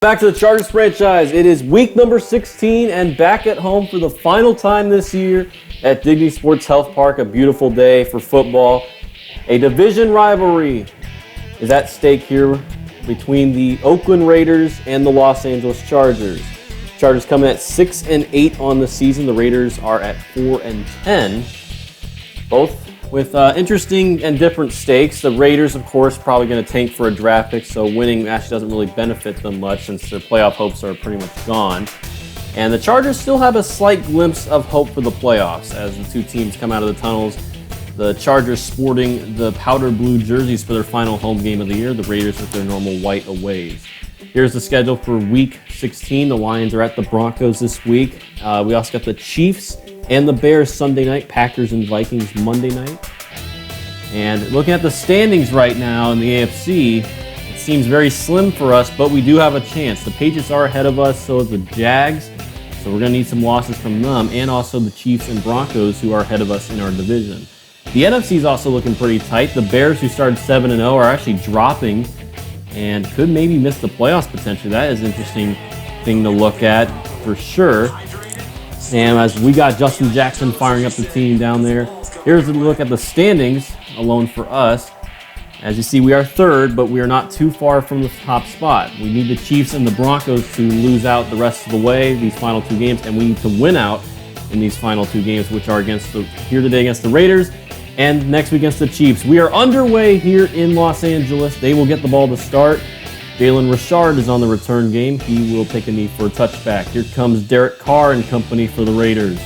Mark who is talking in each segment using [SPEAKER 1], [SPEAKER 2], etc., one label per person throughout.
[SPEAKER 1] Back to the Chargers franchise. It is week number 16 and back at home for the final time this year at Dignity Sports Health Park. A beautiful day for football. A division rivalry is at stake here between the Oakland Raiders and the Los Angeles Chargers. Chargers come in at 6-8 on the season. The Raiders are at 4-10. Both with interesting and different stakes. The Raiders, of course, probably going to tank for a draft pick, so winning actually doesn't really benefit them much since their playoff hopes are pretty much gone. And the Chargers still have a slight glimpse of hope for the playoffs as the two teams come out of the tunnels. The Chargers sporting the powder blue jerseys for their final home game of the year, the Raiders with their normal white aways. Here's the schedule for week 16. The Lions are at the Broncos this week. We also got the Chiefs and the Bears Sunday night, Packers and Vikings Monday night. And looking at the standings right now in the AFC, it seems very slim for us, but we do have a chance. The Patriots are ahead of us, so is the Jags. So we're going to need some losses from them, and also the Chiefs and Broncos, who are ahead of us in our division. The NFC is also looking pretty tight. The Bears, who started 7-0, are actually dropping and could maybe miss the playoffs potentially. That is an interesting thing to look at for sure. And as we got Justin Jackson firing up the team down there, here's a look at the standings alone for us. As you see, we are third, but we are not too far from the top spot. We need the Chiefs and the Broncos to lose out the rest of the way, these final two games, and we need to win out in these final two games, which are here today against the Raiders and next week against the Chiefs. We are underway here in Los Angeles. They will get the ball to start. Jalen Richard is on the return game. He will take a knee for a touchback. Here comes Derek Carr and company for the Raiders.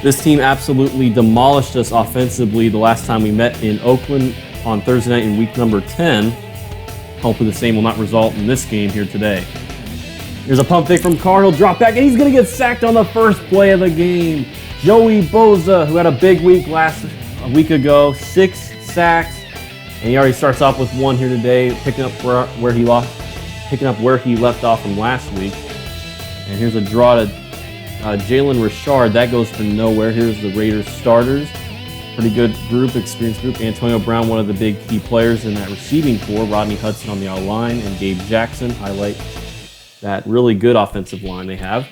[SPEAKER 1] This team absolutely demolished us offensively the last time we met in Oakland on Thursday night in week number 10. Hopefully the same will not result in this game here today. Here's a pump fake from Carr. He'll drop back, and he's going to get sacked on the first play of the game. Joey Bosa, who had a big week a week ago, 6 sacks. And he already starts off with one here today, picking up where he left off from last week. And here's a draw to Jalen Richard. That goes for nowhere. Here's the Raiders starters. Pretty good group, experienced group. Antonio Brown, one of the big key players in that receiving corps. Rodney Hudson on the O-line, and Gabe Jackson highlight that really good offensive line they have.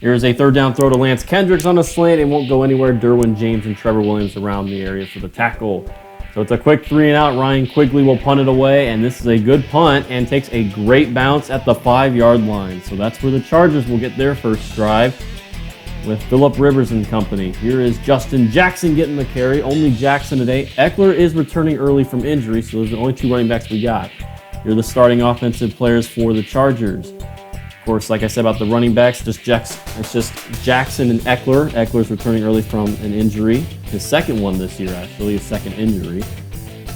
[SPEAKER 1] Here's a third down throw to Lance Kendricks on a slant. It won't go anywhere. Derwin James and Trevor Williams around the area for the tackle. So it's a quick 3-and-out. Ryan Quigley will punt it away, and this is a good punt and takes a great bounce at the 5-yard line. So that's where the Chargers will get their first drive with Phillip Rivers and company. Here is Justin Jackson getting the carry. Only Jackson today. Eckler is returning early from injury, so those are the only two running backs we got. Here are the starting offensive players for the Chargers. Of course, like I said about the running backs, it's just Jackson and Eckler. Eckler's returning early from an injury. His second one this year, actually, his second injury.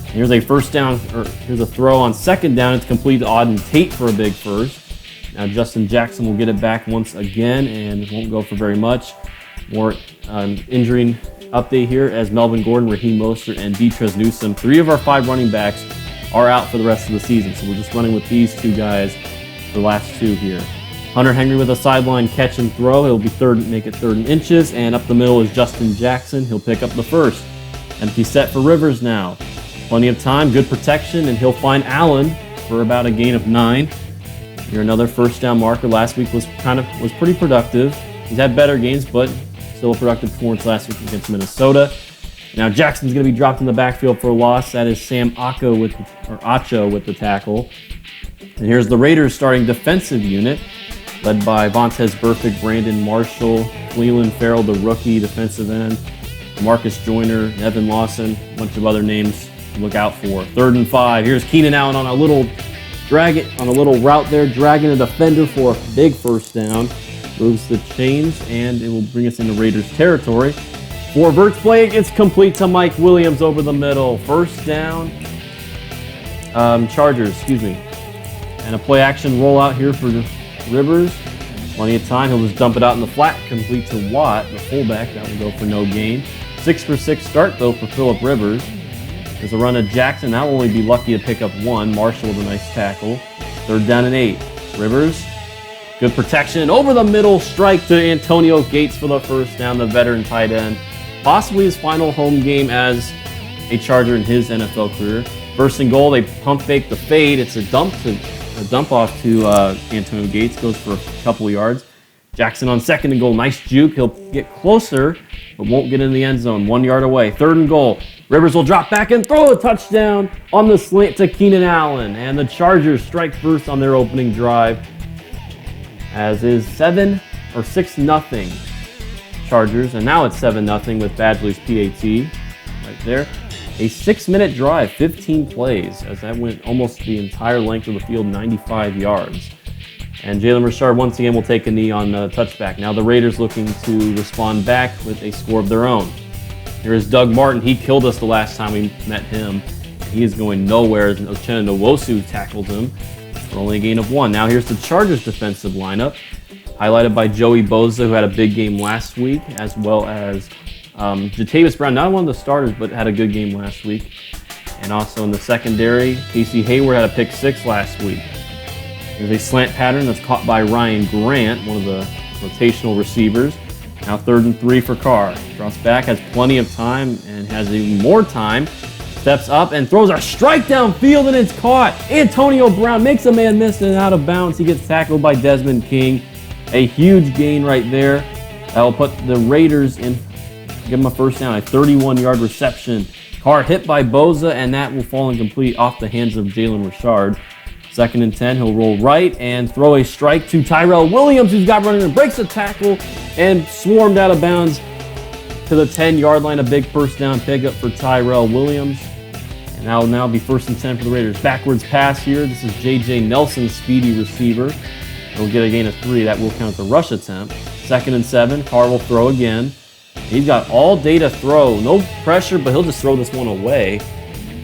[SPEAKER 1] Here's a here's a throw on second down. It's complete to Auden Tate for a big first. Now Justin Jackson will get it back once again, and it won't go for very much. More injury update here as Melvin Gordon, Raheem Mostert, and Detrez Newsome, 3 of our 5 running backs, are out for the rest of the season. So we're just running with these 2 guys for the last 2 here. Hunter Henry with a sideline catch and throw. He'll be make it 3rd and inches, and up the middle is Justin Jackson. He'll pick up the first. Empty set for Rivers now. Plenty of time, good protection, and he'll find Allen for about a gain of 9. Here another first down marker. Last week was pretty productive. He's had better games, but still a productive performance last week against Minnesota. Now Jackson's going to be dropped in the backfield for a loss. That is Sam Acho with the tackle. And here's the Raiders starting defensive unit, led by Vontaze Burfict, Brandon Marshall, Cleveland Farrell, the rookie defensive end, Marcus Joyner, Evan Lawson, a bunch of other names to look out for. 3rd and 5. Here's Keenan Allen on a little route there, dragging a defender for a big first down. Moves the chains, and it will bring us into Raiders territory. For Vert's play, it's complete to Mike Williams over the middle. First down. Chargers, And a play action rollout here for Rivers. Plenty of time. He'll just dump it out in the flat, complete to Watt, the fullback. That will go for no gain. 6 for 6 start, though, for Phillip Rivers. There's a run to Jackson. That will only be lucky to pick up 1. Marshall with a nice tackle. 3rd down and 8. Rivers, good protection. Over the middle, strike to Antonio Gates for the first down, the veteran tight end. Possibly his final home game as a Charger in his NFL career. First and goal, they pump fake the fade. It's a dump to A dump off to Antonio Gates, goes for a couple of yards. Jackson on 2nd and goal, nice juke. He'll get closer, but won't get in the end zone. 1 yard away, 3rd and goal. Rivers will drop back and throw a touchdown on the slant to Keenan Allen. And the Chargers strike first on their opening drive, as is 6-0 Chargers. And now it's 7-0 with Badgley's PAT right there. A 6-minute drive, 15 plays, as that went almost the entire length of the field, 95 yards. And Jalen Richard once again will take a knee on the touchback. Now the Raiders looking to respond back with a score of their own. Here is Doug Martin. He killed us the last time we met him. He is going nowhere as Uchenna Nwosu tackled him for only a gain of 1. Now here's the Chargers defensive lineup, highlighted by Joey Bosa, who had a big game last week, as well as Jatavis Brown, not one of the starters, but had a good game last week. And also in the secondary, Casey Hayward had a pick 6 last week. There's a slant pattern that's caught by Ryan Grant, one of the rotational receivers. Now 3rd and 3 for Carr. Drops back, has plenty of time, and has even more time. Steps up and throws a strike downfield, and it's caught. Antonio Brown makes a man miss and out of bounds. He gets tackled by Desmond King. A huge gain right there. That will put the Raiders in, give them a first down, a 31-yard reception. Carr hit by Bosa, and that will fall incomplete off the hands of Jalen Richard. 2nd and 10, he'll roll right and throw a strike to Tyrell Williams, who's got running and breaks a tackle and swarmed out of bounds to the 10-yard line. A big first down pickup for Tyrell Williams. And that will now be 1st and 10 for the Raiders. Backwards pass here. This is J.J. Nelson, speedy receiver. He'll get a gain of 3. That will count the rush attempt. 2nd and 7, Carr will throw again. He's got all day to throw. No pressure, but he'll just throw this one away.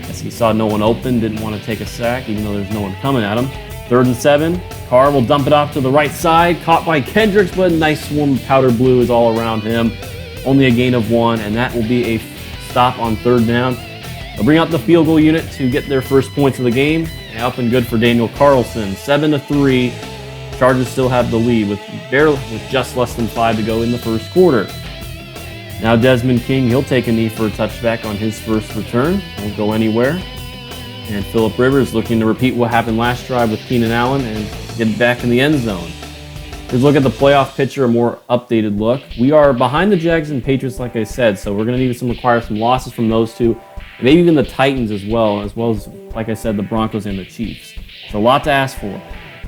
[SPEAKER 1] As he saw no one open, didn't want to take a sack, even though there's no one coming at him. 3rd and 7, Carr will dump it off to the right side, caught by Kendricks, but a nice swarm of powder blue is all around him. Only a gain of 1, and that will be a stop on 3rd down. They'll bring out the field goal unit to get their first points of the game. And up and good for Daniel Carlson. 7-3. Chargers still have the lead with just less than 5 to go in the first quarter. Now Desmond King, he'll take a knee for a touchback on his first return. Won't go anywhere. And Phillip Rivers looking to repeat what happened last drive with Keenan Allen and get back in the end zone. Here's a look at the playoff picture, a more updated look. We are behind the Jags and Patriots, like I said, so we're going to need to require some losses from those two, and maybe even the Titans as well as, like I said, the Broncos and the Chiefs. It's a lot to ask for.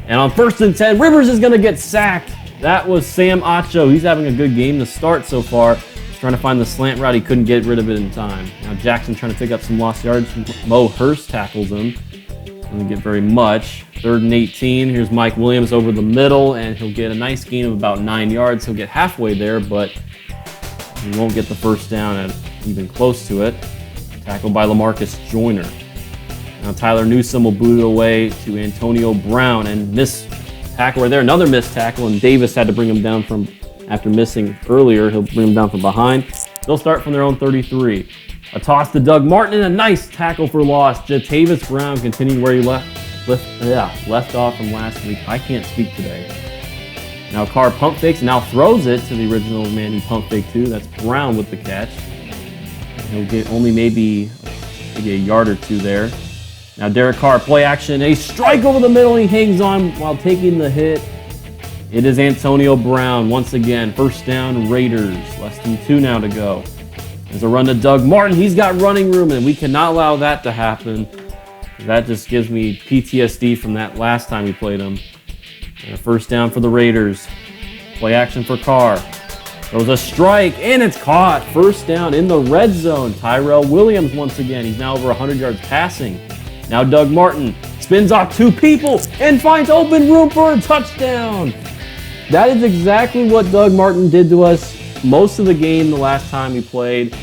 [SPEAKER 1] And on 1st and 10, Rivers is going to get sacked. That was Sam Acho. He's having a good game to start so far. He's trying to find the slant route. He couldn't get rid of it in time. Now Jackson trying to pick up some lost yards. Mo Hurst tackles him. Doesn't get very much. 3rd and 18. Here's Mike Williams over the middle, and he'll get a nice gain of about 9 yards. He'll get halfway there, but he won't get the first down at even close to it. Tackled by LaMarcus Joyner. Now Tyler Newsome will boot it away to Antonio Brown and miss tackle right there. Another missed tackle, and Davis had to bring him down from, after missing earlier, he'll bring him down from behind. They'll start from their own 33. A toss to Doug Martin and a nice tackle for loss. Jatavis Brown continuing where he left off from last week. I can't speak today. Now Carr pump fakes, now throws it to the original man he pump faked to. That's Brown with the catch. He'll get only maybe a yard or two there. Now Derek Carr, play action, a strike over the middle, and he hangs on while taking the hit. It is Antonio Brown once again. First down, Raiders. Less than 2 now to go. There's a run to Doug Martin. He's got running room, and we cannot allow that to happen. That just gives me PTSD from that last time we played him. And a first down for the Raiders. Play action for Carr. Throws a strike, and it's caught. First down in the red zone. Tyrell Williams once again. He's now over 100 yards passing. Now Doug Martin spins off 2 people and finds open room for a touchdown. That is exactly what Doug Martin did to us most of the game the last time we played.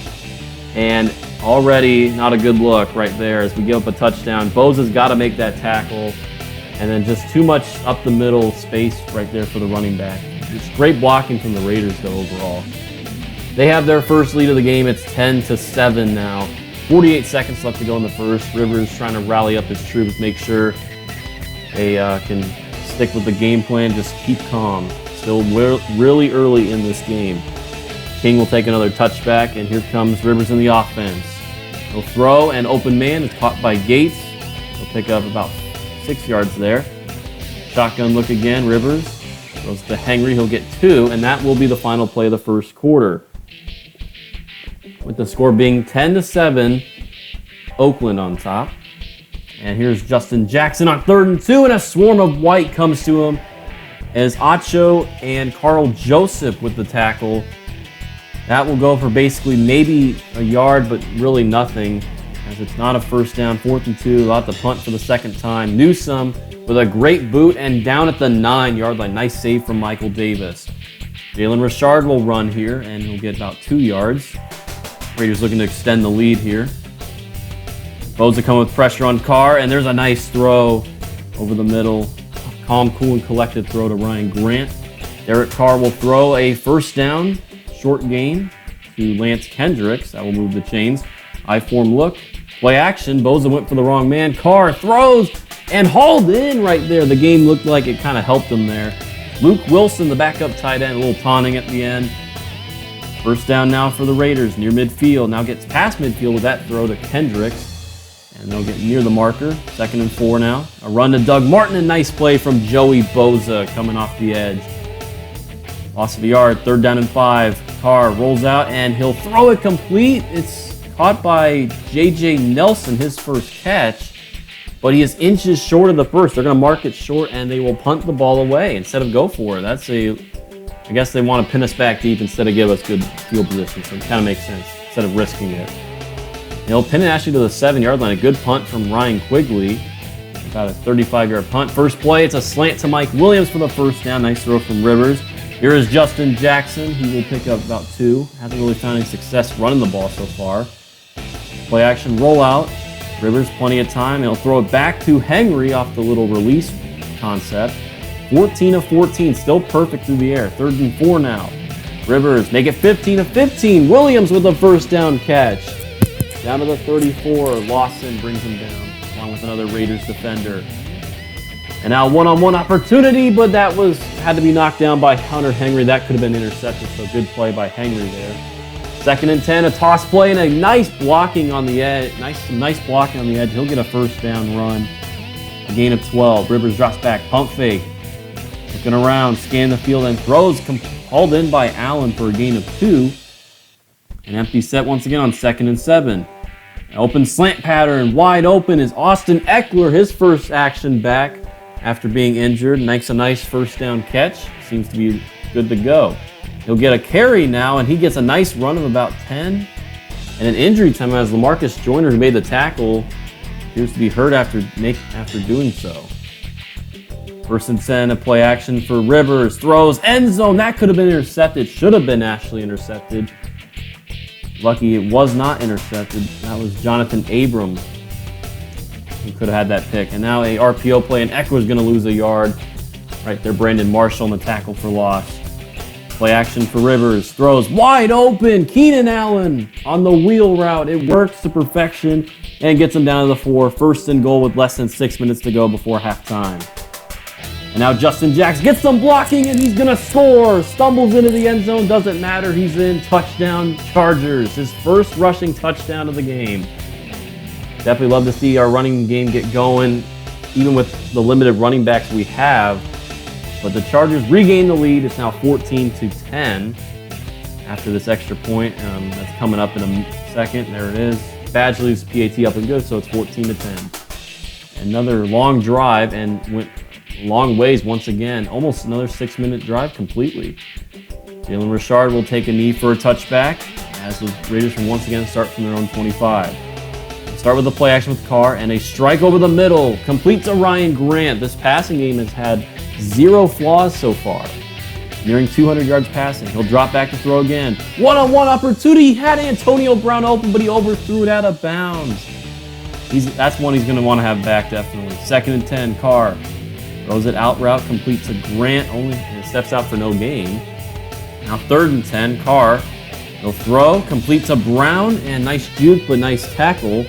[SPEAKER 1] And already not a good look right there as we give up a touchdown. Bosa's got to make that tackle. And then just too much up the middle space right there for the running back. It's great blocking from the Raiders though overall. They have their first lead of the game. It's 10-7 now. 48 seconds left to go in the first. Rivers trying to rally up his troops, make sure they can stick with the game plan, just keep calm. Still really early in this game. King will take another touchback, and here comes Rivers in the offense. He'll throw, and open man is caught by Gates. He'll pick up about 6 yards there. Shotgun look again. Rivers goes to Henry. He'll get 2, and that will be the final play of the first quarter. With the score being 10-7, Oakland on top. And here's Justin Jackson on 3rd and 2, and a swarm of white comes to him as Acho and Carl Joseph with the tackle. That will go for basically maybe a yard, but really nothing, as it's not a first down. 4th and 2, they'll have to punt for the second time. Newsome with a great boot and down at the 9-yard line. Nice save from Michael Davis. Jalen Richard will run here, and he'll get about 2 yards. Raiders looking to extend the lead here. Boza come with pressure on Carr, and there's a nice throw over the middle. Calm, cool, and collected throw to Ryan Grant. Derek Carr will throw a first down, short gain to Lance Kendricks. That will move the chains. I-form look, play action. Boza went for the wrong man. Carr throws and hauled in right there. The game looked like it kind of helped him there. Luke Wilson, the backup tight end, a little taunting at the end. First down now for the Raiders near midfield. Now gets past midfield with that throw to Kendricks. And they'll get near the marker. 2nd and 4 now. A run to Doug Martin. A nice play from Joey Boza coming off the edge. Loss of a yard. 3rd down and 5. Carr rolls out and he'll throw it complete. It's caught by J.J. Nelson, his first catch. But he is inches short of the first. They're going to mark it short and they will punt the ball away instead of go for it. I guess they want to pin us back deep instead of give us good field position. So it kind of makes sense instead of risking it. They'll pin it actually to the 7-yard line. A good punt from Ryan Quigley. About a 35-yard punt. First play, it's a slant to Mike Williams for the first down. Nice throw from Rivers. Here is Justin Jackson. He will pick up about 2. Hasn't really found any success running the ball so far. Play action rollout. Rivers, plenty of time. He'll throw it back to Henry off the little release concept. 14 of 14, still perfect through the air. 3rd and 4 now. Rivers make it 15 of 15. Williams with a first down catch. Down to the 34, Lawson brings him down with another Raiders defender. And now one-on-one opportunity, but that had to be knocked down by Hunter Henry. That could have been intercepted, so good play by Henry there. 2nd and 10, a toss play and a nice blocking on the edge. Nice blocking on the edge. He'll get a first down run. A gain of 12. Rivers drops back, pump fake. Looking around, scan the field, and throws hauled in by Allen for a gain of 2. An empty set once again on 2nd and 7. An open slant pattern, wide open is Austin Eckler, his first action back after being injured. Makes a nice first down catch. Seems to be good to go. He'll get a carry now, and he gets a nice run of about 10. And an injury time as LaMarcus Joyner, who made the tackle, appears to be hurt after doing so. 1st and 10, a play action for Rivers. Throws, end zone. That could have been intercepted. Should have been actually intercepted. Lucky it was not intercepted. That was Jonathan Abram who could have had that pick. And now a RPO play, and Eckler's going to lose a yard. Right there, Brandon Marshall on the tackle for loss. Play action for Rivers. Throws wide open. Keenan Allen on the wheel route. It works to perfection and gets him down to the 4. 1st and goal with less than 6 minutes to go before halftime. And now Justin Jackson gets some blocking, and he's going to score. Stumbles into the end zone. Doesn't matter. He's in. Touchdown Chargers. His first rushing touchdown of the game. Definitely love to see our running game get going, even with the limited running backs we have. But the Chargers regain the lead. It's now 14-10 after this extra point. That's coming up in a second. There it is. Badgley's PAT up and good, so it's 14-10. Another long drive and went long ways once again. Almost another 6-minute drive completely. Jalen Richard will take a knee for a touchback as the Raiders will once again start from their own 25. We'll start with the play action with Carr and a strike over the middle. Complete to Ryan Grant. This passing game has had 0 flaws so far. Nearing 200 yards passing. He'll drop back to throw again. One-on-one opportunity. He had Antonio Brown open, but he overthrew it out of bounds. That's one he's going to want to have back, definitely. 2nd and 10, Carr. Throws it out route, complete to Grant, and steps out for no gain. Now 3rd and 10, Carr. He'll throw, complete to Brown, and nice juke, but nice tackle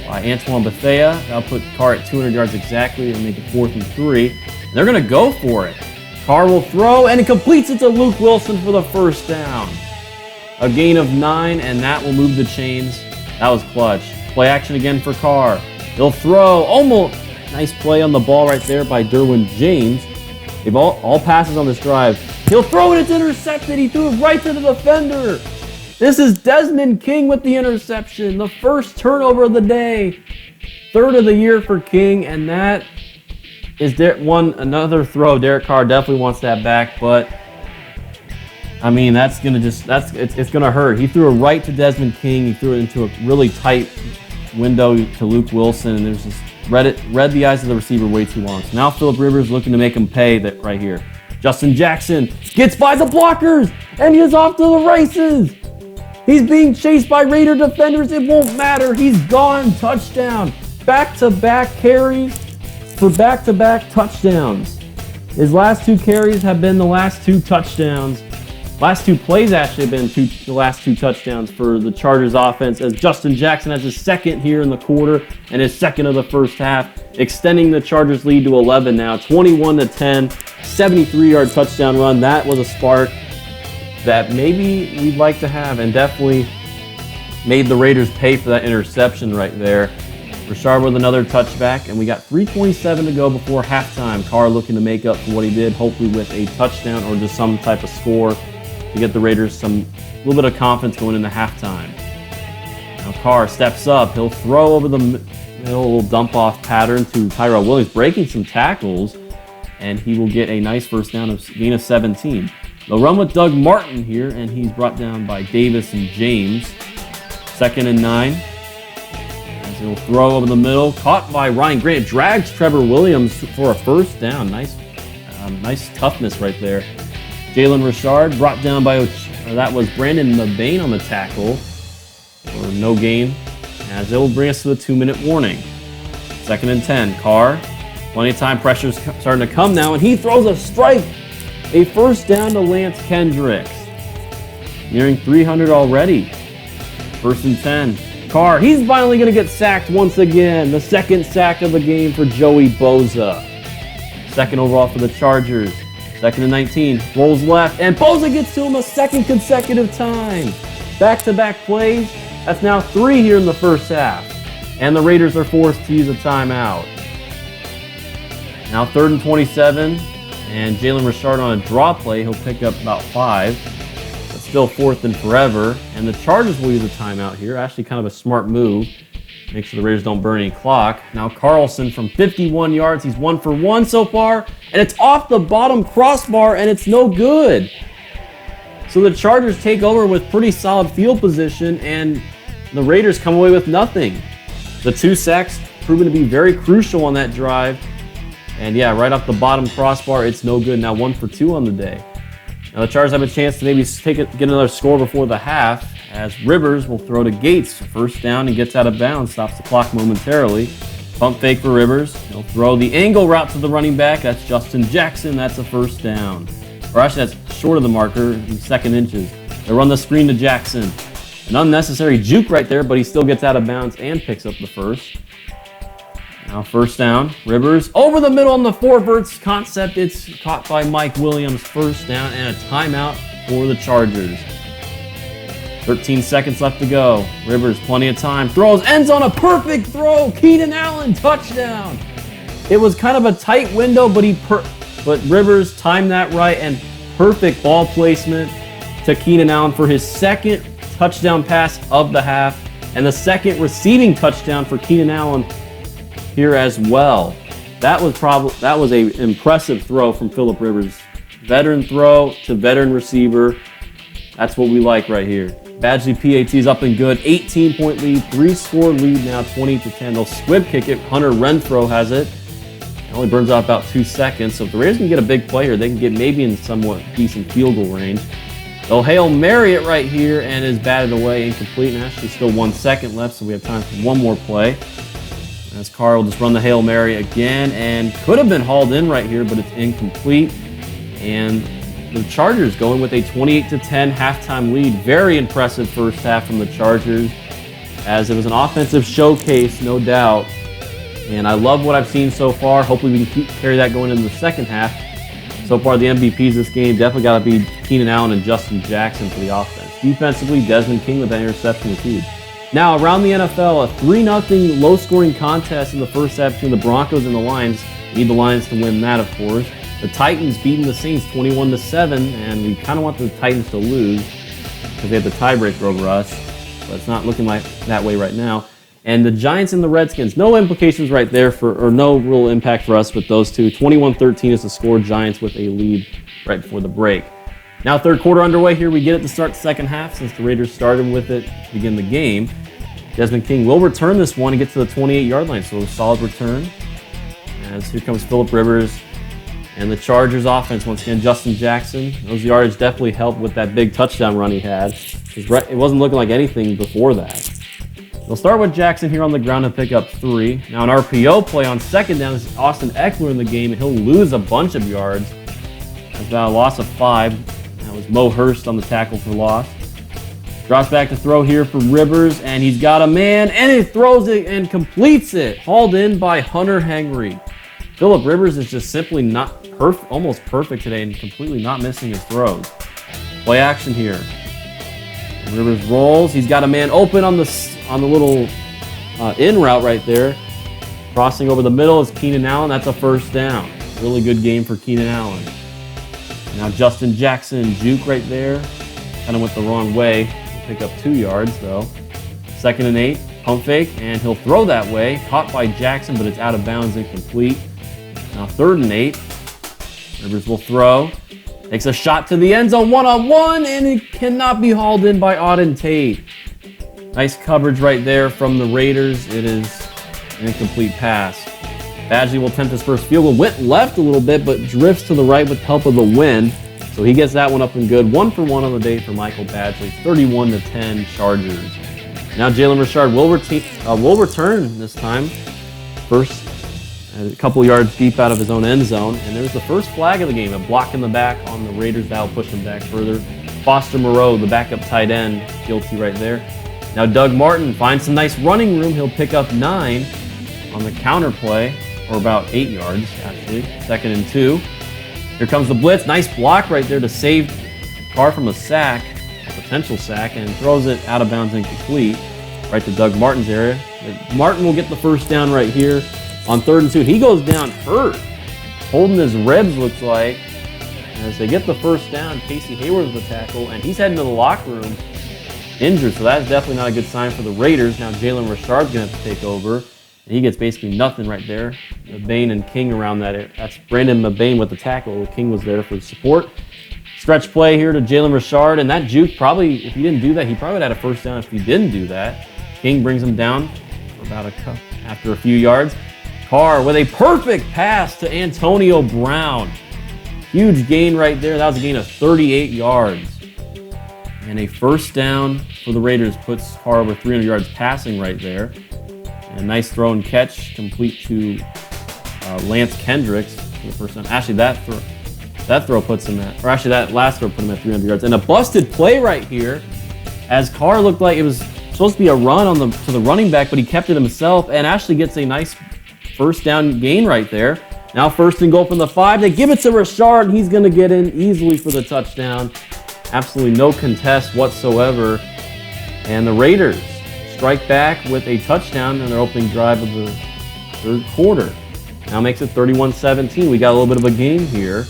[SPEAKER 1] by Antoine Bethea. That'll put Carr at 200 yards exactly and make it 4th and 3. And they're going to go for it. Carr will throw, and it completes it to Luke Wilson for the first down. A gain of 9, and that will move the chains. That was clutch. Play action again for Carr. He'll throw, almost Nice play on the ball right there by Derwin James. They've all passes on this drive. He'll throw it, it's intercepted. He threw it right to the defender. This is Desmond King with the interception. The first turnover of the day. Third of the year for King, and that is another throw. Derek Carr definitely wants that back, but I mean, it's gonna hurt. He threw it right to Desmond King. He threw it into a really tight window to Luke Wilson, and there's just read the eyes of the receiver way too long. So now Phillip Rivers looking to make him pay that right here. Justin Jackson gets by the blockers, and he is off to the races. He's being chased by Raider defenders. It won't matter. He's gone. Touchdown. Back-to-back carries for back-to-back touchdowns. His last 2 carries have been the last 2 touchdowns. Last 2 plays actually have been the last 2 touchdowns for the Chargers offense, as Justin Jackson has his second here in the quarter and his second of the first half, extending the Chargers lead to 11 now, 21-10, 73-yard touchdown run. That was a spark that maybe we'd like to have, and definitely made the Raiders pay for that interception right there. Rashard with another touchback, and we got 3:27 to go before halftime. Carr looking to make up for what he did, hopefully with a touchdown or just some type of score to get the Raiders a little bit of confidence going into halftime. Now Carr steps up. He'll throw over the middle, a little dump-off pattern to Tyrell Williams, breaking some tackles, and he will get a nice first down of gain of 17. They'll run with Doug Martin here, and he's brought down by Davis and James. 2nd and 9. As he'll throw over the middle, caught by Ryan Grant, drags Trevor Williams for a first down. Nice toughness right there. Jalen Rashard brought down by that was Brandon Mabane on the tackle for no gain, as it will bring us to the 2-minute warning. 2nd and 10. Carr, plenty of time. Pressure's starting to come now, and he throws a strike. A first down to Lance Kendricks. Nearing 300 already. 1st and 10. Carr, he's finally going to get sacked once again. The second sack of the game for Joey Bosa. 2nd overall for the Chargers. 2nd and 19. Rolls left, and Bosa gets to him a second consecutive time. Back-to-back plays. That's now 3 here in the first half. And the Raiders are forced to use a timeout. Now 3rd and 27. And Jalen Rashard on a draw play, he'll pick up about 5. But still 4th and forever. And the Chargers will use a timeout here. Actually kind of a smart move. Make sure the Raiders don't burn any clock. Now Carlson from 51 yards. He's 1 for 1 so far. And it's off the bottom crossbar, and it's no good. So the Chargers take over with pretty solid field position, and the Raiders come away with nothing. The 2 sacks proven to be very crucial on that drive. And yeah, right off the bottom crossbar, it's no good. Now 1 for 2 on the day. Now the Chargers have a chance to maybe get another score before the half, as Rivers will throw to Gates. First down, he gets out of bounds, stops the clock momentarily. Pump fake for Rivers. He'll throw the angle route to the running back. That's Justin Jackson. That's a first down. Or actually, that's short of the marker, 2nd inches. They run the screen to Jackson. An unnecessary juke right there, but he still gets out of bounds and picks up the first. Now 1st down, Rivers over the middle on the 4 verts concept. It's caught by Mike Williams. 1st down and a timeout for the Chargers. 13 seconds left to go. Rivers, plenty of time. Throws, ends on a perfect throw. Keenan Allen, touchdown. It was kind of a tight window, but Rivers timed that right, and perfect ball placement to Keenan Allen for his 2nd touchdown pass of the half, and the 2nd receiving touchdown for Keenan Allen here as well. That was a impressive throw from Phillip Rivers. Veteran throw to veteran receiver. That's what we like right here. Badgley PAT's up and good. 18-point lead, 3-score lead now, 20-10. They'll squib kick it. Hunter Renfrow has it. It only burns off about 2 seconds. So if the Raiders can get a big play here, they can get maybe in somewhat decent field goal range. They'll Hail Mary it right here, and is batted away, incomplete. And actually still 1 second left, so we have time for one more play. As Carr will just run the Hail Mary again, and could have been hauled in right here, but it's incomplete. And the Chargers going with a 28-10 halftime lead. Very impressive first half from the Chargers, as it was an offensive showcase, no doubt. And I love what I've seen so far. Hopefully we can carry that going into the second half. So far, the MVPs this game definitely got to be Keenan Allen and Justin Jackson for the offense. Defensively, Desmond King with that interception was huge. Now, around the NFL, a 3-0 low-scoring contest in the first half between the Broncos and the Lions. Need the Lions to win that, of course. The Titans beating the Saints 21-7, and we kind of want the Titans to lose because they have the tiebreaker over us, but it's not looking like that way right now. And the Giants and the Redskins, no implications right there or no real impact for us with those two. 21-13 is the score. Giants with a lead right before the break. Now, third quarter underway here. We get it to start the second half since the Raiders started with it to begin the game. Desmond King will return this one and get to the 28-yard line, so a solid return. As here comes Phillip Rivers and the Chargers offense. Once again, Justin Jackson. Those yardage definitely helped with that big touchdown run he had. It wasn't looking like anything before that. They'll start with Jackson here on the ground and pick up 3. Now an RPO play on second down is Austin Eckler in the game, and he'll lose a bunch of yards. That's about a loss of 5. That was Mo Hurst on the tackle for loss. Drops back to throw here for Rivers, and he's got a man, and he throws it and completes it. Hauled in by Hunter Henry. Phillip Rivers is just simply not almost perfect today and completely not missing his throws. Play action here. And Rivers rolls. He's got a man open on the little in route right there. Crossing over the middle is Keenan Allen. That's a first down. Really good game for Keenan Allen. Now Justin Jackson, juke right there. Kind of went the wrong way. He'll pick up 2 yards though. 2nd and 8, pump fake, and he'll throw that way. Caught by Jackson, but it's out of bounds, incomplete. Now 3rd and 8. Rivers will throw. Takes a shot to the end zone, one-on-one, and it cannot be hauled in by Auden Tate. Nice coverage right there from the Raiders. It is an incomplete pass. Badgley will attempt his first field goal. Went left a little bit, but drifts to the right with help of the wind. So he gets that one up and good. 1 for 1 on the day for Michael Badgley. 31-10 Chargers. Now Jalen Richard will return this time. First, a couple yards deep out of his own end zone. And there's the first flag of the game. A block in the back on the Raiders. That'll push them back further. Foster Moreau, the backup tight end, guilty right there. Now Doug Martin finds some nice running room. He'll pick up 9 on the counter play, or about 8 yards, actually. 2nd and 2. Here comes the blitz. Nice block right there to save Carr from a sack, a potential sack, and throws it out of bounds incomplete, right to Doug Martin's area. Martin will get the first down right here on 3rd and 2. He goes down hurt, holding his ribs, looks like. As they get the first down, Casey Hayward's the tackle, and he's heading to the locker room injured, so that's definitely not a good sign for the Raiders. Now Jalen Richard's going to have to take over. He gets basically nothing right there. Mabane and King around that. That's Brandon Mabane with the tackle. King was there for support. Stretch play here to Jalen Richard, and that juke probably, if he didn't do that, he probably would have had a first down if he didn't do that. King brings him down about after a few yards. Carr with a perfect pass to Antonio Brown. Huge gain right there. That was a gain of 38 yards. And a first down for the Raiders puts Carr over 300 yards passing right there. And a nice throw and catch, complete to Lance Kendricks for the first time. Actually, that throw puts him at, or actually that last throw put him at 300 yards. And a busted play right here, as Carr looked like it was supposed to be a run to the running back, but he kept it himself and actually gets a nice first down gain right there. Now 1st and goal from the 5. They give it to Richard, and he's going to get in easily for the touchdown. Absolutely no contest whatsoever. And the Raiders strike back with a touchdown in their opening drive of the 3rd quarter. Now makes it 31-17. We got a little bit of a game here.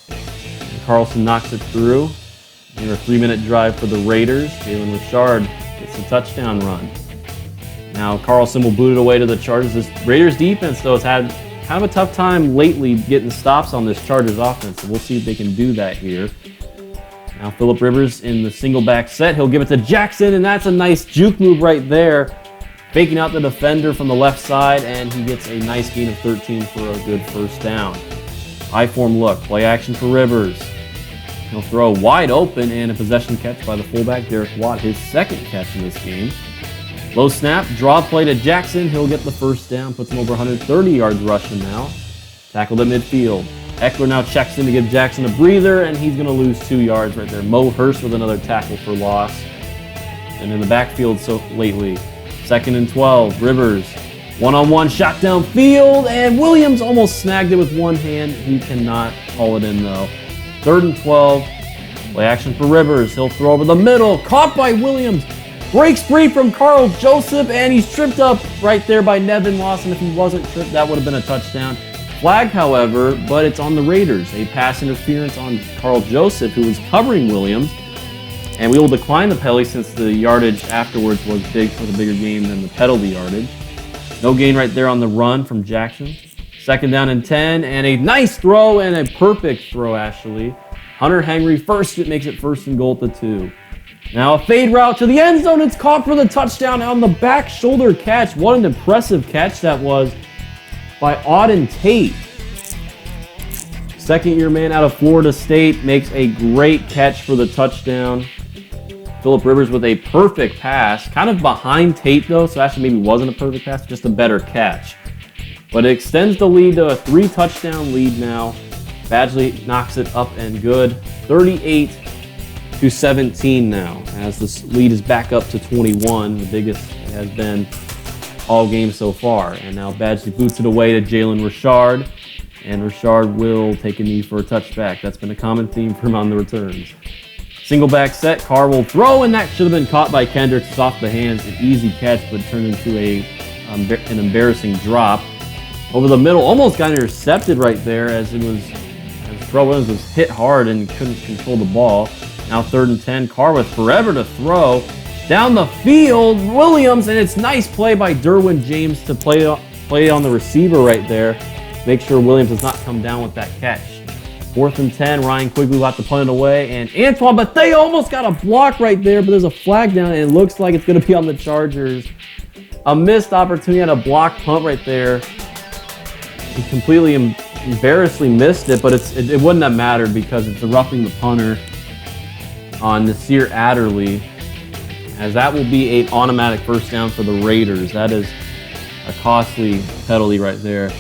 [SPEAKER 1] And Carlson knocks it through. Near a 3-minute drive for the Raiders. Jalen Richard gets a touchdown run. Now Carlson will boot it away to the Chargers. This Raiders defense, though, has had kind of a tough time lately getting stops on this Chargers offense. So we'll see if they can do that here. Now Phillip Rivers in the single back set. He'll give it to Jackson, and that's a nice juke move right there. Faking out the defender from the left side, and he gets a nice gain of 13 for a good first down. I-form look. Play action for Rivers. He'll throw wide open, and a possession catch by the fullback, Derek Watt, his 2nd catch in this game. Low snap, draw play to Jackson. He'll get the first down, puts him over 130 yards rushing now. Tackled at midfield. Eckler now checks in to give Jackson a breather, and he's going to lose 2 yards right there. Mo Hurst with another tackle for loss. And in the backfield so lately, 2nd and 12, Rivers, one-on-one shot downfield, and Williams almost snagged it with one hand. He cannot haul it in, though. 3rd and 12, play action for Rivers. He'll throw over the middle, caught by Williams. Breaks free from Carl Joseph, and he's tripped up right there by Nevin Lawson. If he wasn't tripped, that would have been a touchdown. Flag, however, but it's on the Raiders. A pass interference on Carl Joseph, who was covering Williams. And we will decline the penalty since the yardage afterwards was a bigger game than the penalty yardage. No gain right there on the run from Jackson. 2nd down and 10, and a nice throw, and a perfect throw, actually. Hunter Henry first, it makes it 1st and goal at the 2. Now a fade route to the end zone. It's caught for the touchdown on the back shoulder catch. What an impressive catch that was by Auden Tate. 2nd-year man out of Florida State makes a great catch for the touchdown. Phillip Rivers with a perfect pass. Kind of behind Tate, though, so actually maybe wasn't a perfect pass, just a better catch. But it extends the lead to a 3-touchdown lead now. Badgley knocks it up and good. 38-17 now, as this lead is back up to 21, the biggest it has been all game so far. And now Badgley boots it away to Jalen Richard, and Richard will take a knee for a touchback. That's been a common theme for him on the returns. Single back set, Carr will throw, and that should have been caught by Kendricks. It's off the hands, an easy catch, but turned into an embarrassing drop. Over the middle, almost got intercepted right there as Terrell Williams was hit hard and couldn't control the ball. Now 3rd and 10, Carr with forever to throw. Down the field, Williams, and it's nice play by Derwin James to play on the receiver right there. Make sure Williams does not come down with that catch. 4th and 10, Ryan Quigley will have to punt it away, and Antoine Bethea almost got a block right there, but there's a flag down, and it looks like it's going to be on the Chargers. A missed opportunity on a block punt right there. He completely embarrassingly missed it, but it wouldn't have mattered because it's a roughing the punter on Nasir Adderley, as that will be an automatic 1st down for the Raiders. That is a costly penalty right there.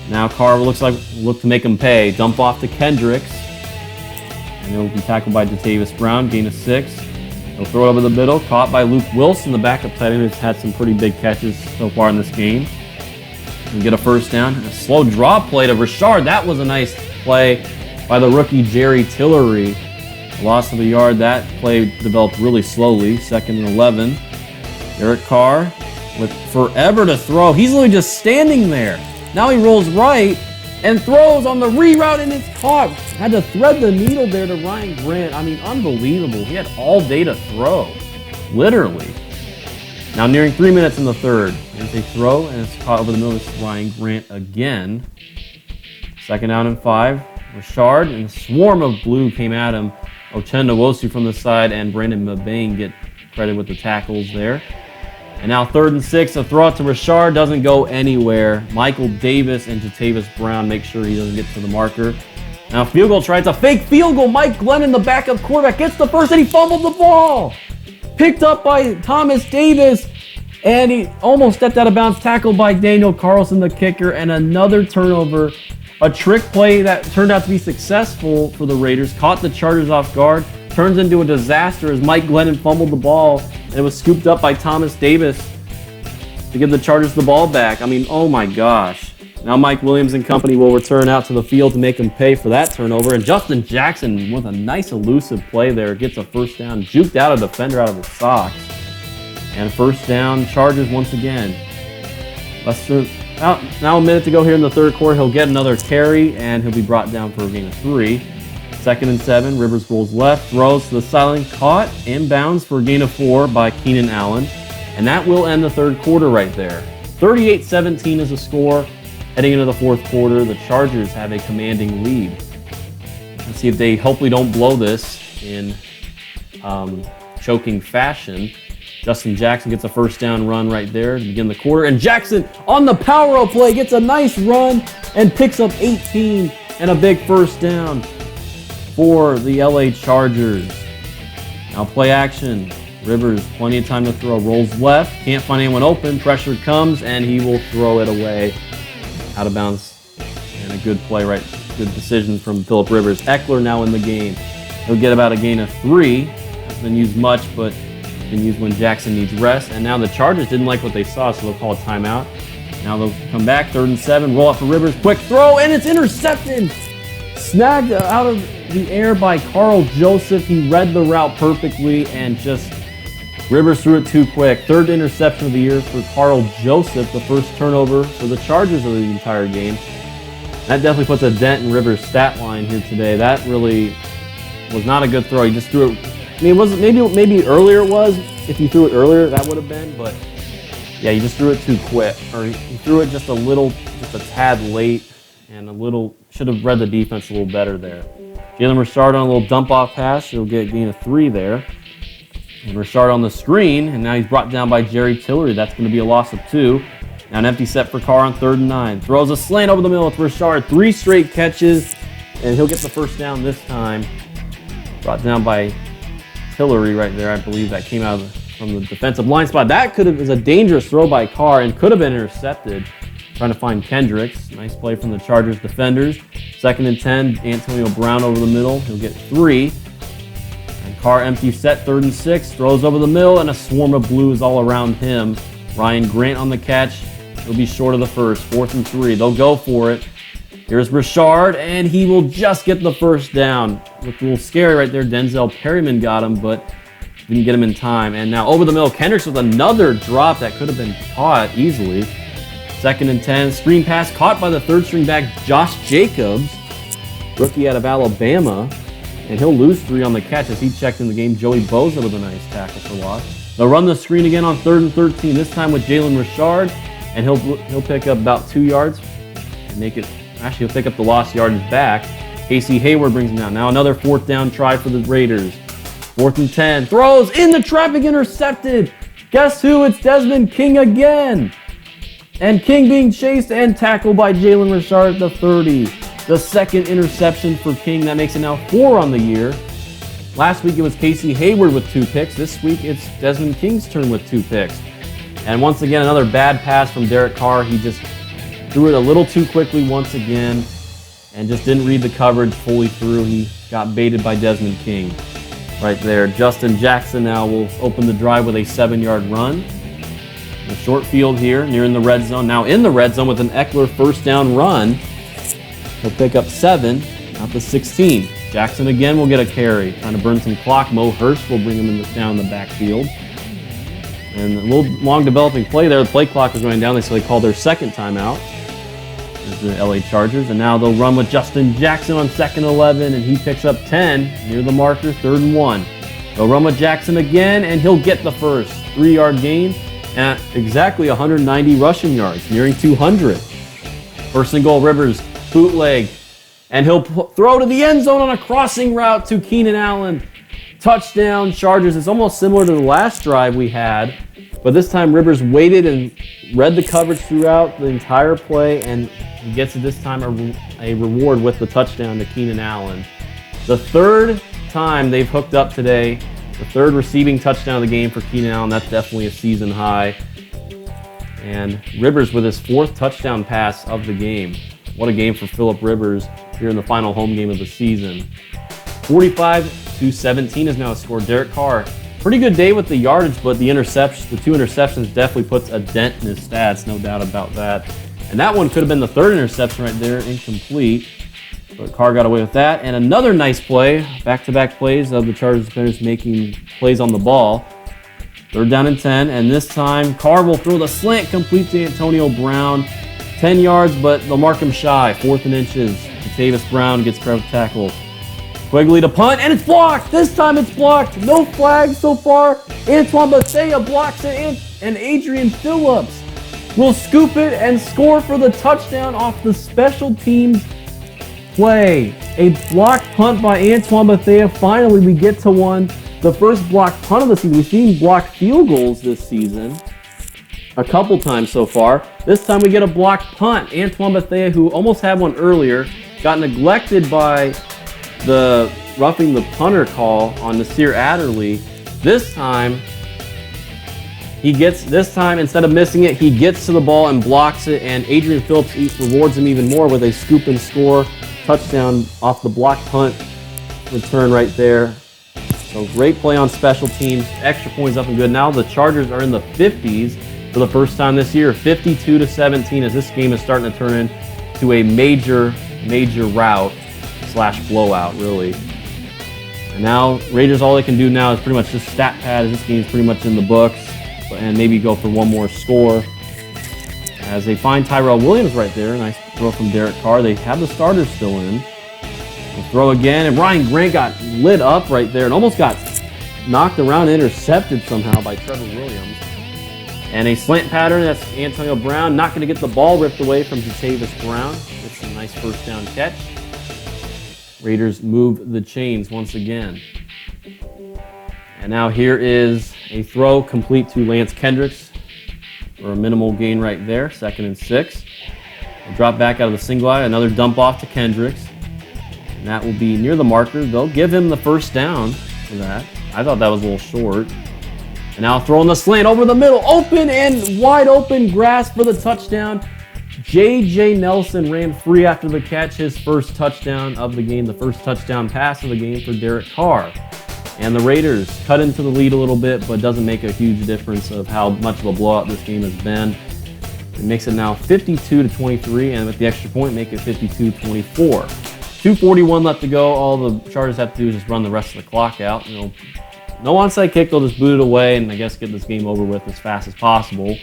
[SPEAKER 1] Now Carr look to make him pay. Dump off to Kendricks, and it will be tackled by Jatavis Brown, gain of 6. He'll throw it over the middle, caught by Luke Wilson, the backup tight end, who's had some pretty big catches so far in this game. And get a 1st down. A slow drop play to Richard. That was a nice play by the rookie Jerry Tillery. Loss of a yard. That play developed really slowly. 2nd and 11. Derek Carr with forever to throw. He's literally just standing there. Now he rolls right and throws on the reroute, and it's caught. Had to thread the needle there to Ryan Grant. I mean, unbelievable. He had all day to throw. Literally. Now nearing 3 minutes in the 3rd. There's a throw, and it's caught over the middle. It's Ryan Grant again. 2nd down and 5. Richard, and a swarm of blue came at him. Ochenda Wosu from the side, and Brandon Mabane get credit with the tackles there. And now 3rd and 6. A throw out to Richard doesn't go anywhere. Michael Davis and Jatavis Brown make sure he doesn't get to the marker. Now field goal try. It's a fake field goal. Mike Glennon, the backup quarterback, gets the first, and he fumbled the ball. Picked up by Thomas Davis, and he almost stepped out of bounds, tackled by Daniel Carlson, the kicker, and another turnover. A trick play that turned out to be successful for the Raiders, caught the Chargers off guard, turns into a disaster as Mike Glennon fumbled the ball, and it was scooped up by Thomas Davis to give the Chargers the ball back. I mean, oh my gosh. Now Mike Williams and company will return out to the field to make him pay for that turnover. And Justin Jackson, with a nice elusive play there, gets a 1st down, juked out a defender out of his socks. And 1st down, Chargers once again. Now a minute to go here in the 3rd quarter. He'll get another carry, and he'll be brought down for a gain of 3. 2nd and 7, Rivers rolls left, throws to the sideline, caught, inbounds for a gain of 4 by Keenan Allen. And that will end the 3rd quarter right there. 38-17 is the score. Heading into the 4th quarter, the Chargers have a commanding lead. Let's see if they hopefully don't blow this in choking fashion. Justin Jackson gets a 1st down run right there to begin the quarter. And Jackson on the power play gets a nice run and picks up 18 and a big 1st down for the LA Chargers. Now play action. Rivers, plenty of time to throw. Rolls left, can't find anyone open. Pressure comes, and he will throw it away. Out of bounds, and a good play, right? Good decision from Phillip Rivers. Eckler now in the game. He'll get about a gain of 3. Hasn't been used much, but been used when Jackson needs rest. And now the Chargers didn't like what they saw, so they'll call a timeout. Now they'll come back, 3rd and 7, roll out for Rivers. Quick throw, and it's intercepted. Snagged out of the air by Carl Joseph. He read the route perfectly and just Rivers threw it too quick. Third interception of the year for Carl Joseph, the first turnover for the Chargers of the entire game. That definitely puts a dent in Rivers' stat line here today. That really was not a good throw. He just threw it. I mean, it wasn't, maybe earlier it was. If he threw it earlier, that would have been. But yeah, he just threw it too quick, or he threw it just a tad late, and should have read the defense a little better there. Jalen Richard on a little dump off pass. He'll gain a 3 there. And Richard on the screen, and now he's brought down by Jerry Tillery. That's going to be a loss of 2. Now an empty set for Carr on 3rd and 9. Throws a slant over the middle with Richard. 3 straight catches, and he'll get the first down this time. Brought down by Tillery right there. I believe that came out from the defensive line spot. That was a dangerous throw by Carr and could have been intercepted. Trying to find Kendricks. Nice play from the Chargers defenders. 2nd and 10. Antonio Brown over the middle. He'll get 3. And Carr empty set. 3rd and 6. Throws over the middle, and a swarm of blues all around him. Ryan Grant on the catch. He'll be short of the first. 4th and 3. They'll go for it. Here's Richard, and he will just get the first down. Looked a little scary right there. Denzel Perryman got him, but didn't get him in time. And now over the middle, Kendricks with another drop that could have been caught easily. 2nd and 10. Screen pass caught by the 3rd string back, Josh Jacobs, rookie out of Alabama. And he'll lose 3 on the catch as he checked in the game. Joey Bosa with a nice tackle for loss. They'll run the screen again on 3rd and 13, this time with Jalen Richard. And he'll pick up about 2 yards and make it. Actually, he'll pick up the lost yardage back. Casey Hayward brings him down. Now another 4th down try for the Raiders. 4th and 10. Throws in the traffic, intercepted. Guess who? It's Desmond King again. And King being chased and tackled by Jalen Richard at the 30. The 2nd interception for King. That makes it now 4 on the year. Last week it was Casey Hayward with 2 picks. This week it's Desmond King's turn with 2 picks. And once again, another bad pass from Derek Carr. He just threw it a little too quickly once again and just didn't read the coverage fully through. He got baited by Desmond King right there. Justin Jackson now will open the drive with a 7-yard run. The short field here, near in the red zone. Now in the red zone with an Eckler 1st down run. He'll pick up 7, not the 16. Jackson again will get a carry. Trying to burn some clock. Mo Hurst will bring him down the backfield. And a little long developing play there. The play clock is running down, so they called their 2nd timeout. There's the LA Chargers. And now they'll run with Justin Jackson on 2nd and 11, and he picks up 10 near the marker, 3rd and 1. They'll run with Jackson again, and he'll get the first 3-yard gain at exactly 190 rushing yards, nearing 200. 1st and goal, Rivers, bootleg, and he'll throw to the end zone on a crossing route to Keenan Allen. Touchdown, Chargers. It's almost similar to the last drive we had, but this time Rivers waited and read the coverage throughout the entire play, and he gets it this time a reward with the touchdown to Keenan Allen. The 3rd time they've hooked up today. The 3rd receiving touchdown of the game for Keenan Allen. That's definitely a season high. And Rivers with his 4th touchdown pass of the game. What a game for Phillip Rivers here in the final home game of the season. 45-17 is now a score. Derek Carr, pretty good day with the yardage, but the 2 interceptions definitely puts a dent in his stats, no doubt about that. And that one could have been the 3rd interception right there, incomplete. But Carr got away with that. And another nice play, back-to-back plays of the Chargers defenders making plays on the ball. 3rd down and 10, and this time Carr will throw the slant complete to Antonio Brown. 10 yards, but they'll mark him shy. 4th and inches. Davis Brown gets correct tackle. Quigley to punt, and it's blocked. This time it's blocked. No flags so far. Antoine Bethea blocks it, and Adrian Phillips will scoop it and score for the touchdown off the special teams play. A blocked punt by Antoine Bethea. Finally, we get to one. The first blocked punt of the season. We've seen blocked field goals this season a couple times so far. This time we get a blocked punt. Antoine Bethea, who almost had one earlier, got neglected by the roughing the punter call on Nasir Adderley. This time, instead of missing it, he gets to the ball and blocks it, and Adrian Phillips rewards him even more with a scoop and score touchdown off the block punt return right there. So great play on special teams. Extra points up and good. Now the Chargers are in the 50s for the first time this year, 52-17, as this game is starting to turn into a major rout / blowout, really. And now Raiders, all they can do now is pretty much just stat pad. This game's pretty much in the books, and maybe go for one more score. As they find Tyrell Williams right there. Nice throw from Derek Carr. They have the starters still in. They'll throw again, and Ryan Grant got lit up right there and almost got knocked around, intercepted somehow by Trevor Williams. And a slant pattern, that's Antonio Brown. Not going to get the ball ripped away from Jatavis Brown. It's a nice first down catch. Raiders move the chains once again. And now here is a throw complete to Lance Kendricks for a minimal gain right there, 2nd and 6. They'll drop back out of the single eye, another dump off to Kendricks. And that will be near the marker. They'll give him the first down for that. I thought that was a little short. And now throwing the slant over the middle, open and wide open, grasp for the touchdown. J.J. Nelson ran free after the catch, his first touchdown of the game, the first touchdown pass of the game for Derek Carr. And the Raiders cut into the lead a little bit, but doesn't make a huge difference of how much of a blowout this game has been. It makes it now 52-23, and with the extra point, make it 52-24. 2:41 left to go. All the Chargers have to do is just run the rest of the clock out. No onside kick, they'll just boot it away and I guess get this game over with as fast as possible.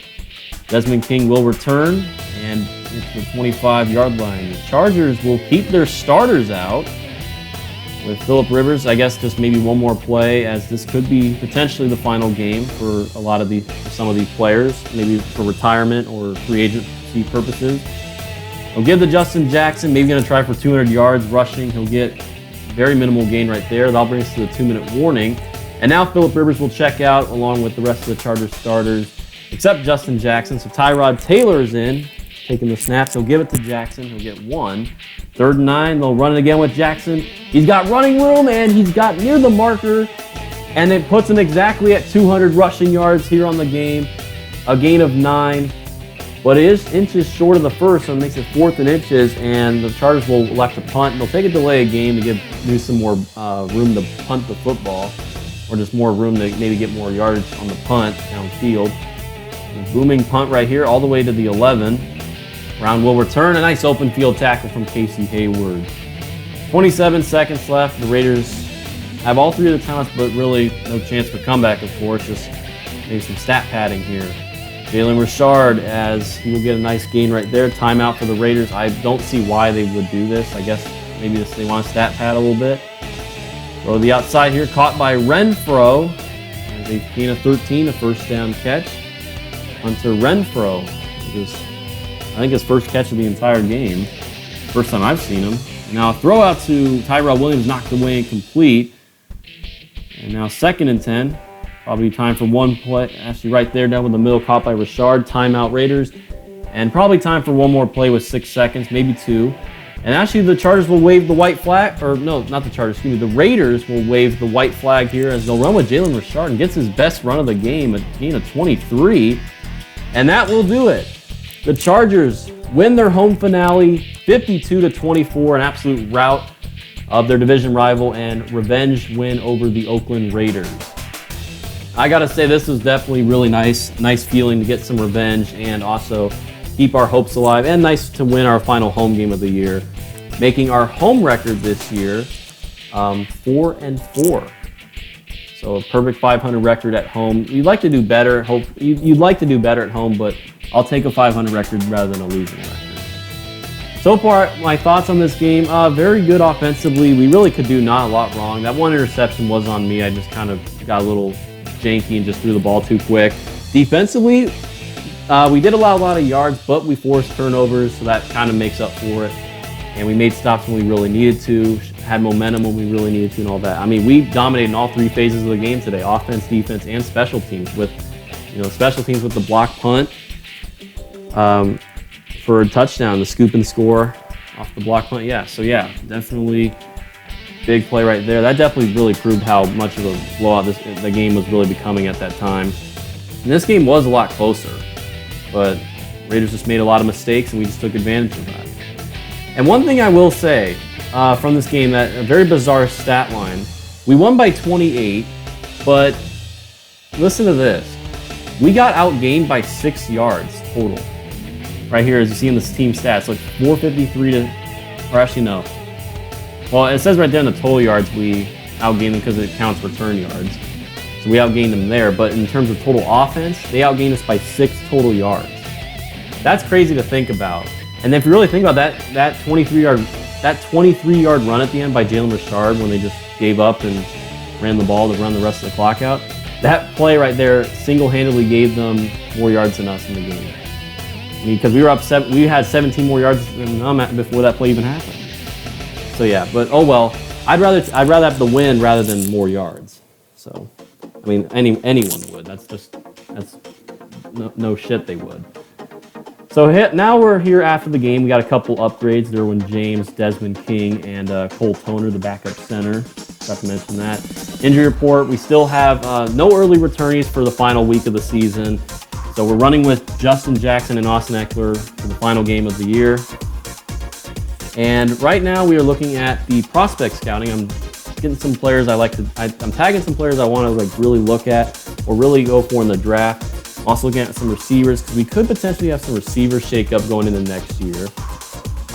[SPEAKER 1] Desmond King will return, and it's the 25-yard line. The Chargers will keep their starters out with Phillip Rivers. I guess just maybe one more play, as this could be potentially the final game for some of these players, maybe for retirement or free agency purposes. He'll give to Justin Jackson, maybe going to try for 200 yards rushing. He'll get very minimal gain right there. That'll bring us to the 2-minute warning. And now Phillip Rivers will check out along with the rest of the Chargers starters, except Justin Jackson. So Tyrod Taylor is in, taking the snaps. He'll give it to Jackson. He'll get 1. 3rd and 9. They'll run it again with Jackson. He's got running room, and he's got near the marker, and it puts him exactly at 200 rushing yards here on the game. A gain of 9, but it is inches short of the first, so it makes it 4th and inches, and the Chargers will elect to punt. They'll take a delay game to give some more room to punt the football, or just more room to maybe get more yards on the punt downfield. A booming punt right here all the way to the 11. Brown will return. A nice open field tackle from Casey Hayward. 27 seconds left. The Raiders have all 3 of the timeouts, but really no chance for comeback, of course. Just maybe some stat padding here. Jalen Richard, as he will get a nice gain right there. Timeout for the Raiders. I don't see why they would do this. I guess maybe they want to stat pad a little bit. Throw to the outside here, caught by Renfro. As they gain a 13, a first down catch. Hunter Renfro, I think his first catch of the entire game. First time I've seen him. Now a throw out to Tyrell Williams, knocked away and complete. And now 2nd and 10. Probably time for one play. Actually right there down with the middle, caught by Richard. Timeout Raiders. And probably time for one more play with 6 seconds, maybe 2. And actually the Chargers will wave the white flag, or no, not the Chargers, excuse me, the Raiders will wave the white flag here as they'll run with Jalen Richard and gets his best run of the game, a gain of 23. And that will do it. The Chargers win their home finale 52-24, an absolute rout of their division rival and revenge win over the Oakland Raiders. I gotta say, this was definitely really nice feeling to get some revenge and also keep our hopes alive, and nice to win our final home game of the year, making our home record this year 4-4. So a perfect 500 record at home. You'd like to do better. You'd like to do better at home, but I'll take a 500 record rather than a losing record. So far, my thoughts on this game, very good offensively. We really could do not a lot wrong. That one interception was on me. I just kind of got a little janky and just threw the ball too quick. Defensively, we did allow a lot of yards, but we forced turnovers, so that kind of makes up for it. And we made stops when we really needed to, had momentum when we really needed to, and all that. I mean, we dominated in all 3 phases of the game today: offense, defense, and special teams. With, special teams with the block punt for a touchdown, the scoop and score off the block punt. Yeah, so yeah, definitely big play right there. That definitely really proved how much of a blowout the game was really becoming at that time. And this game was a lot closer, but Raiders just made a lot of mistakes, and we just took advantage of that. And one thing I will say from this game, that a very bizarre stat line. We won by 28, but listen to this. We got outgained by 6 yards total. Right here, as you see in this team stats, like 453 to, or actually no. Well, it says right there in the total yards, we outgained them because it counts return yards. So we outgained them there. But in terms of total offense, they outgained us by 6 total yards. That's crazy to think about. And then if you really think about that 23-yard run at the end by Jalen Richard when they just gave up and ran the ball to run the rest of the clock out, that play right there single-handedly gave them more yards than us in the game. I mean, because we had 17 more yards than them before that play even happened. So yeah, but oh well. I'd rather have the win rather than more yards. So, I mean, anyone would. That's no shit they would. So now we're here after the game. We got a couple upgrades. Derwin James, Desmond King, and Cole Toner, the backup center. Forgot to mention that. Injury report, we still have no early returnees for the final week of the season. So we're running with Justin Jackson and Austin Eckler for the final game of the year. And right now we are looking at the prospect scouting. I'm getting some players I'm tagging some players I want to like really look at or really go for in the draft. Also looking at some receivers because we could potentially have some receiver shakeup going into next year.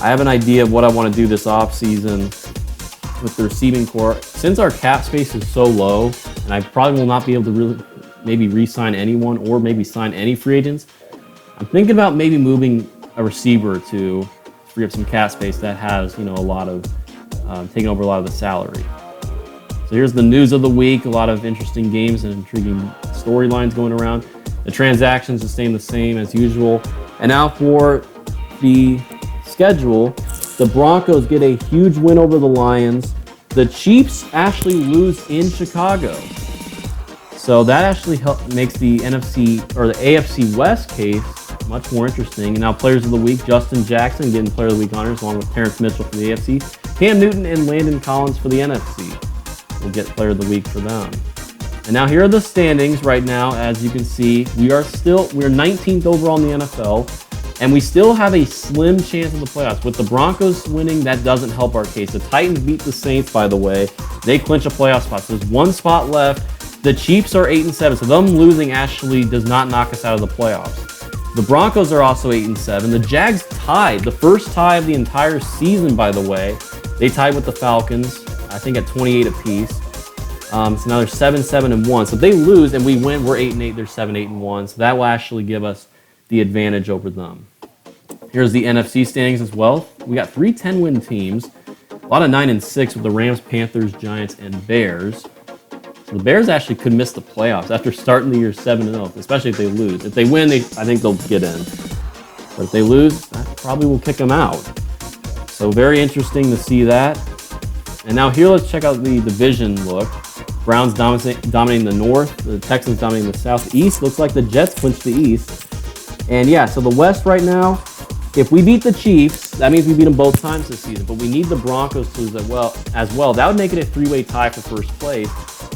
[SPEAKER 1] I have an idea of what I want to do this offseason with the receiving core. Since our cap space is so low, and I probably will not be able to really maybe re-sign anyone or maybe sign any free agents, I'm thinking about maybe moving a receiver to free up some cap space that has, a lot of taking over a lot of the salary. So here's the news of the week. A lot of interesting games and intriguing storylines going around. The transactions are staying the same as usual. And now for the schedule, the Broncos get a huge win over the Lions. The Chiefs actually lose in Chicago. So that actually makes the NFC or the AFC West case much more interesting. And now players of the week, Justin Jackson getting player of the week honors along with Terrence Mitchell for the AFC. Cam Newton and Landon Collins for the NFC. We'll get player of the week for them. And now here are the standings right now. As you can see, we're 19th overall in the NFL, and we still have a slim chance of the playoffs. With the Broncos winning, that doesn't help our case. The Titans beat the Saints, by the way. They clinch a playoff spot. So there's one spot left. The Chiefs are 8-7, so them losing actually does not knock us out of the playoffs. The Broncos are also 8-7. The Jags tied, the first tie of the entire season, by the way. They tied with the Falcons, I think at 28 apiece. So now they're 7-7-1. So if they lose and we win, we're 8-8. They're 7-8-1. So that will actually give us the advantage over them. Here's the NFC standings as well. We got 3 10-win teams. A lot of 9-6 with the Rams, Panthers, Giants, and Bears. So the Bears actually could miss the playoffs after starting the year 7-0, especially if they lose. If they win, I think they'll get in. But if they lose, that probably will kick them out. So very interesting to see that. And now here, let's check out the division look. Browns dominating the North, the Texans dominating the South. The East looks like the Jets clinched the East. And yeah, so the West right now, if we beat the Chiefs, that means we beat them both times this season. But we need the Broncos to lose as well. That would make it a 3-way tie for first place.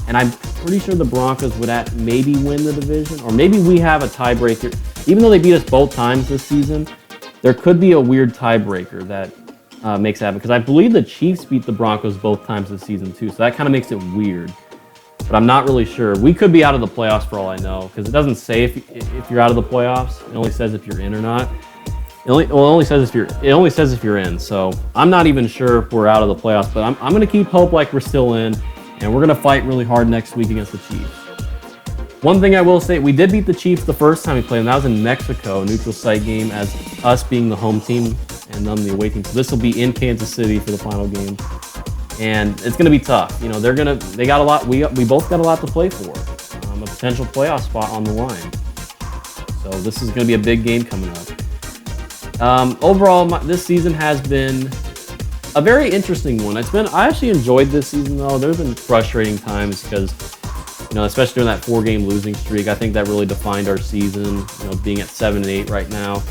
[SPEAKER 1] And I'm pretty sure the Broncos would maybe win the division, or maybe we have a tiebreaker. Even though they beat us both times this season, there could be a weird tiebreaker that makes it happen. Because I believe the Chiefs beat the Broncos both times this season too, so that kind of makes it weird. But I'm not really sure. We could be out of the playoffs for all I know, because it doesn't say if you're out of the playoffs. It only says if you're in or not. It only says if you're in. So I'm not even sure if we're out of the playoffs, but I'm going to keep hope like we're still in, and we're going to fight really hard next week against the Chiefs. One thing I will say, we did beat the Chiefs the first time we played them. That was in Mexico, a neutral site game, as us being the home team and them the away team. So this will be in Kansas City for the final game, and it's going to be tough. They got a lot. We both got a lot to play for. A potential playoff spot on the line. So this is going to be a big game coming up. Overall, this season has been a very interesting one. I actually enjoyed this season, though. There have been frustrating times because, especially during that 4-game losing streak, I think that really defined our season, being at 7-8 right now.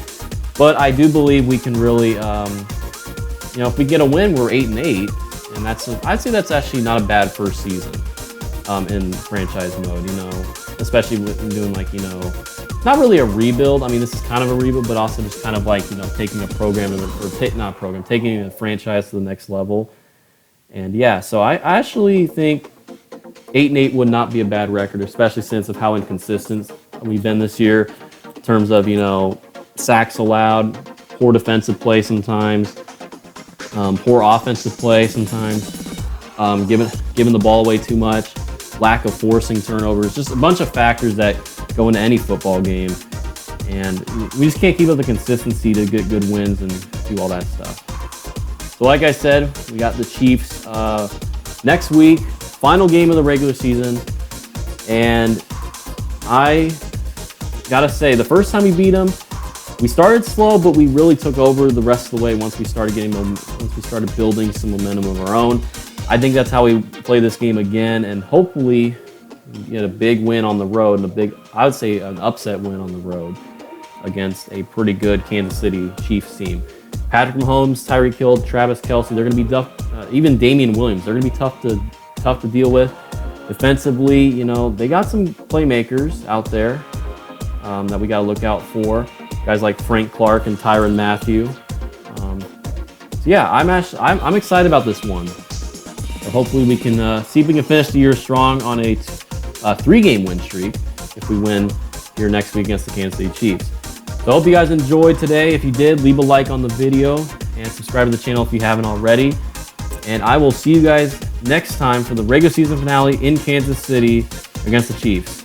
[SPEAKER 1] But I do believe we can really, if we get a win, we're 8-8, and I'd say that's actually not a bad first season in franchise mode, especially with doing not really a rebuild. I mean, this is kind of a rebuild, but also just kind of like, taking a program, taking a franchise to the next level. And yeah, so I actually think 8-8 would not be a bad record, especially since of how inconsistent we've been this year in terms of, sacks allowed, poor defensive play sometimes, poor offensive play sometimes, giving giving the ball away too much, lack of forcing turnovers, just a bunch of factors that go into any football game. And we just can't keep up the consistency to get good wins and do all that stuff. So like I said, we got the Chiefs next week, final game of the regular season. And I gotta say, the first time we beat them, we started slow, but we really took over the rest of the way once we started building some momentum of our own. I think that's how we play this game again, and hopefully get a big win on the road, and I would say an upset win on the road against a pretty good Kansas City Chiefs team. Patrick Mahomes, Tyreek Hill, Travis Kelce, they're going to be tough. Even Damian Williams, they're going to be tough to deal with. Defensively, you know, they got some playmakers out there that we got to look out for. Guys like Frank Clark and Tyrann Mathieu. So yeah, I'm excited about this one. So hopefully we can see if we can finish the year strong on a 3-game win streak if we win here next week against the Kansas City Chiefs. So I hope you guys enjoyed today. If you did, leave a like on the video and subscribe to the channel if you haven't already. And I will see you guys next time for the regular season finale in Kansas City against the Chiefs.